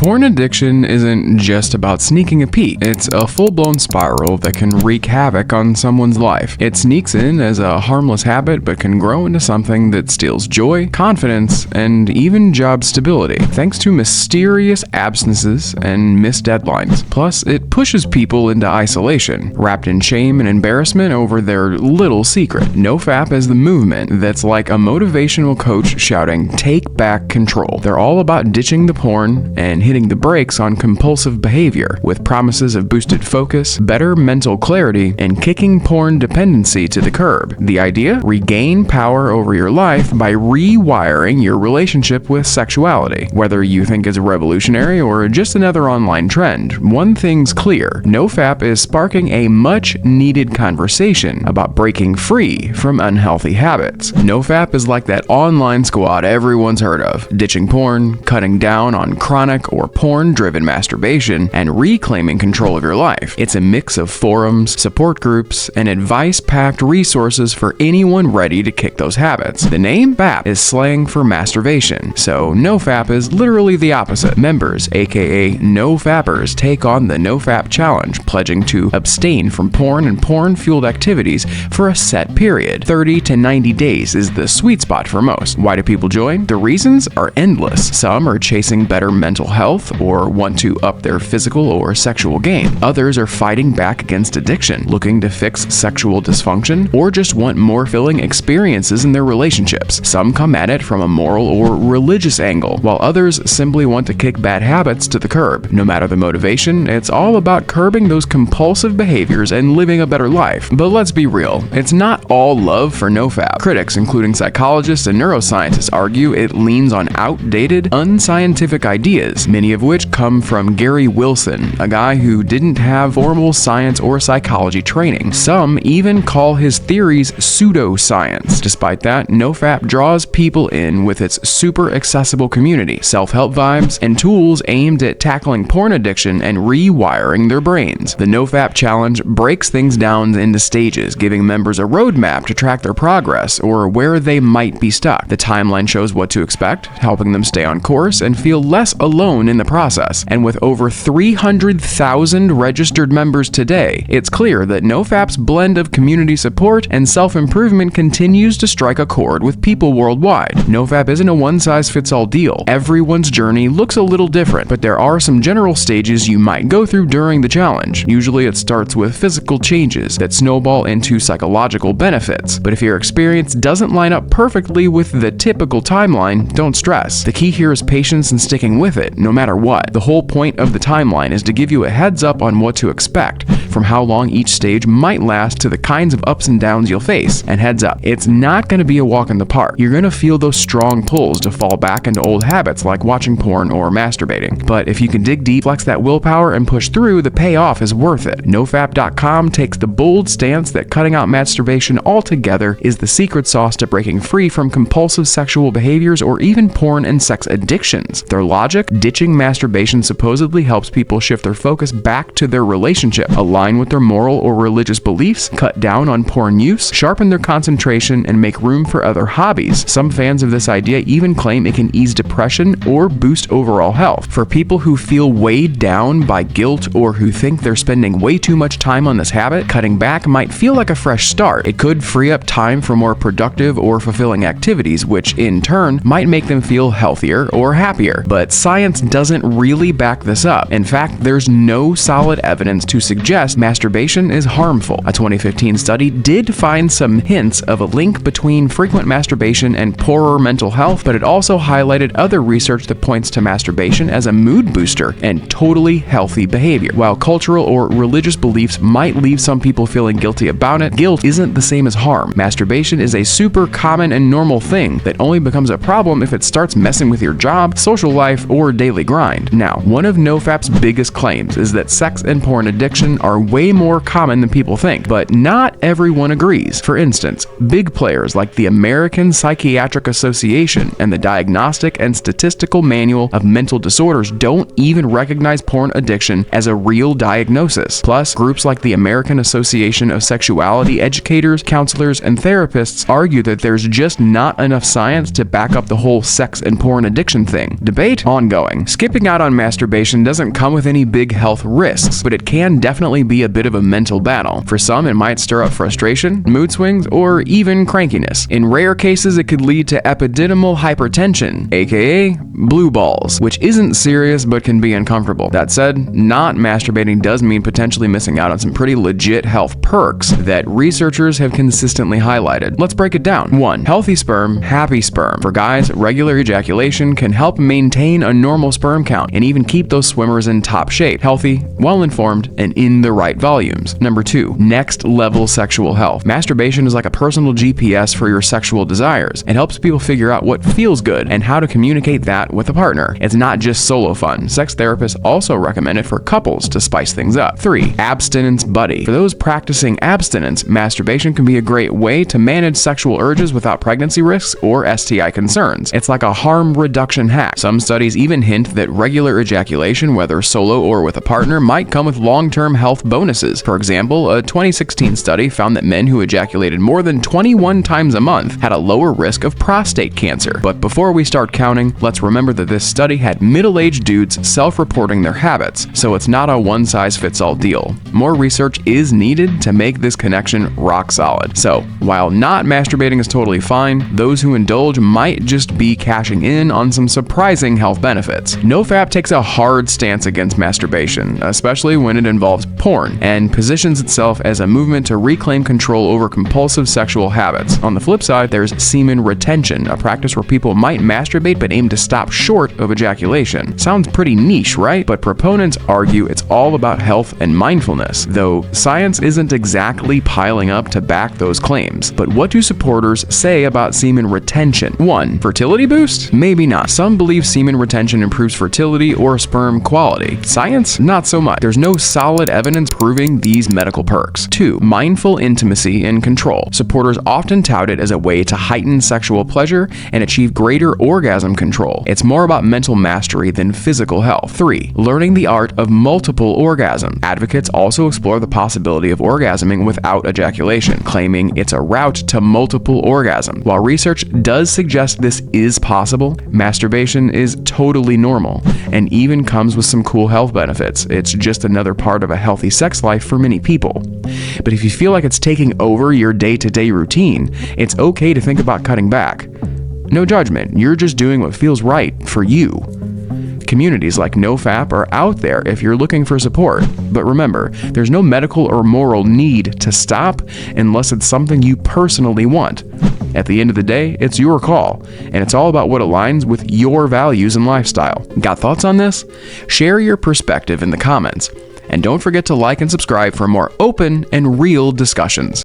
Porn addiction isn't just about sneaking a peek. It's a full-blown spiral that can wreak havoc on someone's life. It sneaks in as a harmless habit but can grow into something that steals joy, confidence, and even job stability, thanks to mysterious abstinences and missed deadlines. Plus, it pushes people into isolation, wrapped in shame and embarrassment over their little secret. NoFap is the movement that's like a motivational coach shouting, "Take back control." They're all about ditching the porn and hitting the brakes on compulsive behavior, with promises of boosted focus, better mental clarity, and kicking porn dependency to the curb. The idea? Regain power over your life by rewiring your relationship with sexuality. Whether you think it's revolutionary or just another online trend, one thing's clear: NoFap is sparking a much-needed conversation about breaking free from unhealthy habits. NoFap is like that online squad everyone's heard of, ditching porn, cutting down on chronic or porn-driven masturbation, and reclaiming control of your life. It's a mix of forums, support groups, and advice-packed resources for anyone ready to kick those habits. The name FAP is slang for masturbation, so NoFap is literally the opposite. Members, aka NoFappers, take on the NoFap challenge, pledging to abstain from porn and porn-fueled activities for a set period. 30 to 90 days is the sweet spot for most. Why do people join? The reasons are endless. Some are chasing better mental health or want to up their physical or sexual game. Others are fighting back against addiction, looking to fix sexual dysfunction, or just want more fulfilling experiences in their relationships. Some come at it from a moral or religious angle, while others simply want to kick bad habits to the curb. No matter the motivation, it's all about curbing those compulsive behaviors and living a better life. But let's be real, it's not all love for NoFap. Critics, including psychologists and neuroscientists, argue it leans on outdated, unscientific ideas, many of which come from Gary Wilson, a guy who didn't have formal science or psychology training. Some even call his theories pseudoscience. Despite that, NoFap draws people in with its super accessible community, self-help vibes, and tools aimed at tackling porn addiction and rewiring their brains. The NoFap challenge breaks things down into stages, giving members a roadmap to track their progress or where they might be stuck. The timeline shows what to expect, helping them stay on course and feel less alone in the process. And with over 300,000 registered members today, it's clear that NoFap's blend of community support and self-improvement continues to strike a chord with people worldwide. NoFap isn't a one-size-fits-all deal. Everyone's journey looks a little different, but there are some general stages you might go through during the challenge. Usually it starts with physical changes that snowball into psychological benefits. But if your experience doesn't line up perfectly with the typical timeline, don't stress. The key here is patience and sticking with it, no matter what. The whole point of the timeline is to give you a heads up on what to expect, from how long each stage might last to the kinds of ups and downs you'll face. And heads up, it's not going to be a walk in the park. You're going to feel those strong pulls to fall back into old habits like watching porn or masturbating. But if you can dig deep, flex that willpower, and push through, the payoff is worth it. NoFap.com takes the bold stance that cutting out masturbation altogether is the secret sauce to breaking free from compulsive sexual behaviors or even porn and sex addictions. Their logic: ditching masturbation supposedly helps people shift their focus back to their relationship, align with their moral or religious beliefs, cut down on porn use, sharpen their concentration, and make room for other hobbies. Some fans of this idea even claim it can ease depression or boost overall health. For people who feel weighed down by guilt or who think they're spending way too much time on this habit, cutting back might feel like a fresh start. It could free up time for more productive or fulfilling activities, which in turn might make them feel healthier or happier. But science doesn't really back this up. In fact, there's no solid evidence to suggest masturbation is harmful. A 2015 study did find some hints of a link between frequent masturbation and poorer mental health, but it also highlighted other research that points to masturbation as a mood booster and totally healthy behavior. While cultural or religious beliefs might leave some people feeling guilty about it, guilt isn't the same as harm. Masturbation is a super common and normal thing that only becomes a problem if it starts messing with your job, social life, or daily grind. Now, one of NoFap's biggest claims is that sex and porn addiction are way more common than people think, but not everyone agrees. For instance, big players like the American Psychiatric Association and the Diagnostic and Statistical Manual of Mental Disorders don't even recognize porn addiction as a real diagnosis. Plus, groups like the American Association of Sexuality Educators, Counselors, and Therapists argue that there's just not enough science to back up the whole sex and porn addiction thing. Debate ongoing. Skipping out on masturbation doesn't come with any big health risks, but it can definitely be a bit of a mental battle. For some, it might stir up frustration, mood swings, or even crankiness. In rare cases, it could lead to epididymal hypertension, aka blue balls, which isn't serious but can be uncomfortable. That said, not masturbating does mean potentially missing out on some pretty legit health perks that researchers have consistently highlighted. Let's break it down. 1. Healthy sperm, happy sperm. For guys, regular ejaculation can help maintain a normal sperm count and even keep those swimmers in top shape, healthy, well-informed, and in the right volumes. Number 2. Next level sexual health. Masturbation is like a personal GPS for your sexual desires. It helps people figure out what feels good and how to communicate that with a partner. It's not just solo fun. Sex therapists also recommend it for couples to spice things up. 3. Abstinence buddy. For those practicing abstinence, masturbation can be a great way to manage sexual urges without pregnancy risks or STI concerns. It's like a harm reduction hack. Some studies even hint that regular ejaculation, whether solo or with a partner, might come with long-term health bonuses. For example, a 2016 study found that men who ejaculated more than 21 times a month had a lower risk of prostate cancer. But before we start counting, let's remember that this study had middle-aged dudes self-reporting their habits, so it's not a one-size-fits-all deal. More research is needed to make this connection rock solid. So, while not masturbating is totally fine, those who indulge might just be cashing in on some surprising health benefits. NoFap takes a hard stance against masturbation, especially when it involves porn, and positions itself as a movement to reclaim control over compulsive sexual habits. On the flip side, there's semen retention, a practice where people might masturbate but aim to stop short of ejaculation. Sounds pretty niche, right? But proponents argue it's all about health and mindfulness, though science isn't exactly piling up to back those claims. But what do supporters say about semen retention? 1. Fertility boost? Maybe not. Some believe semen retention improves fertility or sperm quality. Science? Not so much. There's no solid evidence proving these medical perks. 2. Mindful intimacy and control. Supporters often tout it as a way to heighten sexual pleasure and achieve greater orgasm control. It's more about mental mastery than physical health. 3. Learning the art of multiple orgasm. Advocates also explore the possibility of orgasming without ejaculation, claiming it's a route to multiple orgasm. While research does suggest this is possible, masturbation is totally normal and even comes with some cool health benefits. It's just another part of a healthy sex life for many people. But if you feel like it's taking over your day-to-day routine, it's okay to think about cutting back. No judgment, you're just doing what feels right for you. Communities like NoFap are out there if you're looking for support. But remember, there's no medical or moral need to stop unless it's something you personally want. At the end of the day, it's your call, and it's all about what aligns with your values and lifestyle. Got thoughts on this? Share your perspective in the comments. And don't forget to like and subscribe for more open and real discussions.